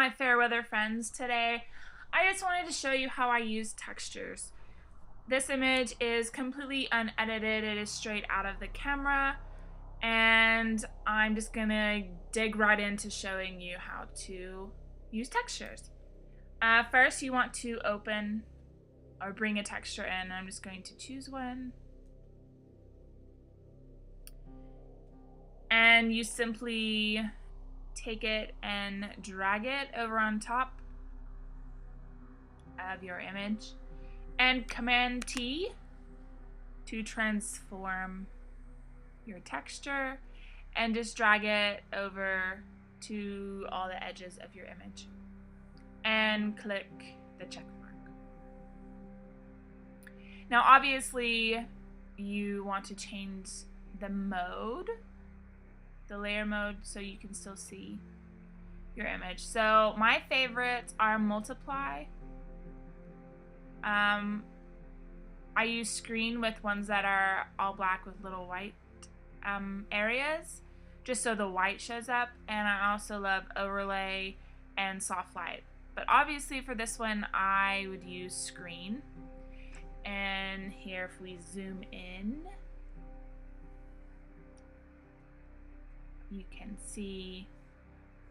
my fair weather friends. Today I just wanted to show you how I use textures. This image is completely unedited, it is straight out of the camera, and I'm just gonna dig right into showing you how to use textures. First you want to open or bring a texture in. I'm just going to choose one, and you simply take it and drag it over on top of your image, and Command T to transform your texture, and just drag it over to all the edges of your image and click the check mark. Now obviously you want to change the mode, the layer mode, so you can still see your image. So my favorites are multiply. I use screen with ones that are all black with little white areas, just so the white shows up, and I also love overlay and soft light. But obviously for this one I would use screen. And here if we zoom in, you can see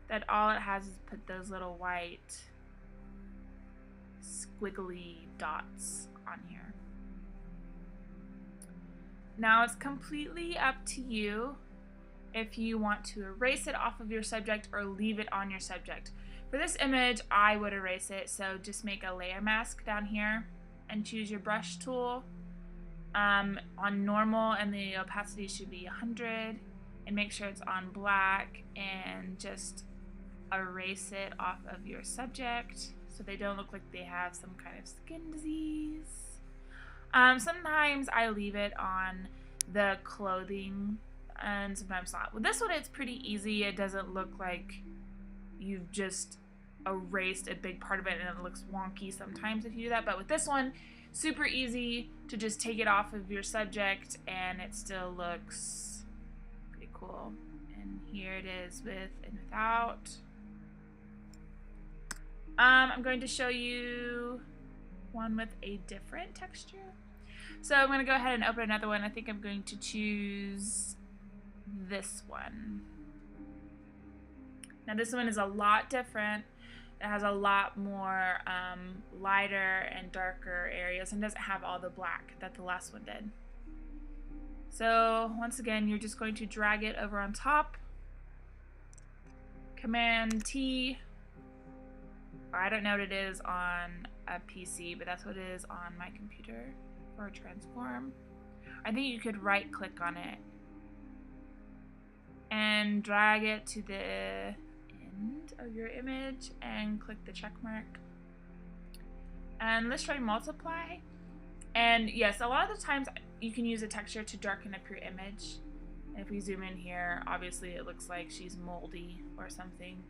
that all it has is put those little white squiggly dots on here. Now it's completely up to you if you want to erase it off of your subject or leave it on your subject. For this image I would erase it, so just make a layer mask down here and choose your brush tool on normal, and the opacity should be 100, and make sure it's on black, and just erase it off of your subject so they don't look like they have some kind of skin disease. Sometimes I leave it on the clothing and sometimes not. With this one it's pretty easy. It doesn't look like you've just erased a big part of it and it looks wonky sometimes if you do that, but with this one, super easy to just take it off of your subject and it still looks pretty cool. And here it is with and without. I'm going to show you one with a different texture. So I'm going to go ahead and open another one. I think I'm going to choose this one. Now this one is a lot different. It has a lot more lighter and darker areas and doesn't have all the black that the last one did. So once again, you're just going to drag it over on top. Command T. I don't know what it is on a PC, but that's what it is on my computer for transform. I think you could right click on it and drag it to the end of your image and click the check mark. And let's try multiply. And yes, a lot of the times you can use a texture to darken up your image. And if we zoom in here, obviously it looks like she's moldy or something.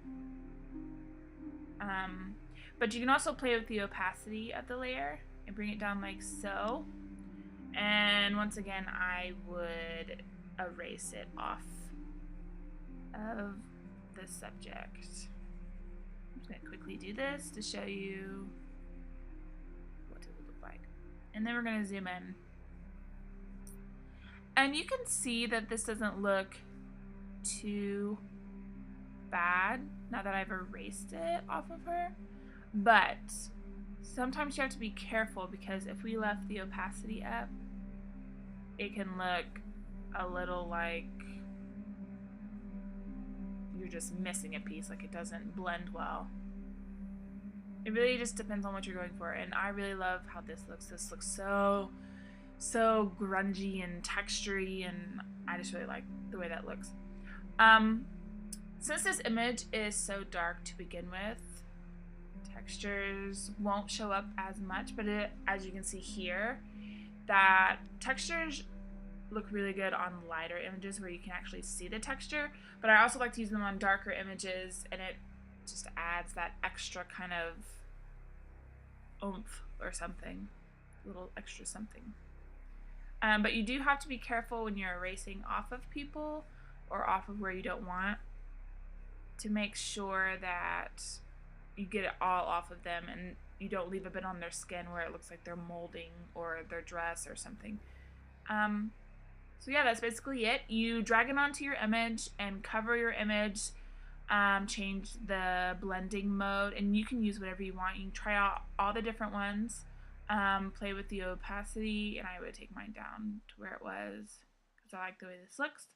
But you can also play with the opacity of the layer and bring it down like so. And once again, I would erase it off of the subject. I'm just going to quickly do this to show you what it would look like. And then we're going to zoom in. And you can see that this doesn't look too bad now that I've erased it off of her. But sometimes you have to be careful, because if we left the opacity up, it can look a little like you're just missing a piece, like it doesn't blend well. It really just depends on what you're going for, and I really love how this looks. This looks so grungy and textury, and I just really like the way that looks. Since this image is so dark to begin with, textures won't show up as much, but as you can see here, that textures look really good on lighter images where you can actually see the texture, but I also like to use them on darker images, and it just adds that extra kind of oomph or something, a little extra something. But you do have to be careful when you're erasing off of people or off of where you don't want, to make sure that you get it all off of them and you don't leave a bit on their skin where it looks like they're molding or their dress or something. So yeah, that's basically it. You drag it onto your image and cover your image, change the blending mode, and you can use whatever you want. You can try out all the different ones, play with the opacity, and I would take mine down to where it was because I like the way this looks.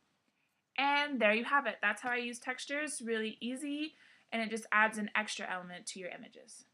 And there you have it. That's how I use textures. Really easy, and it just adds an extra element to your images.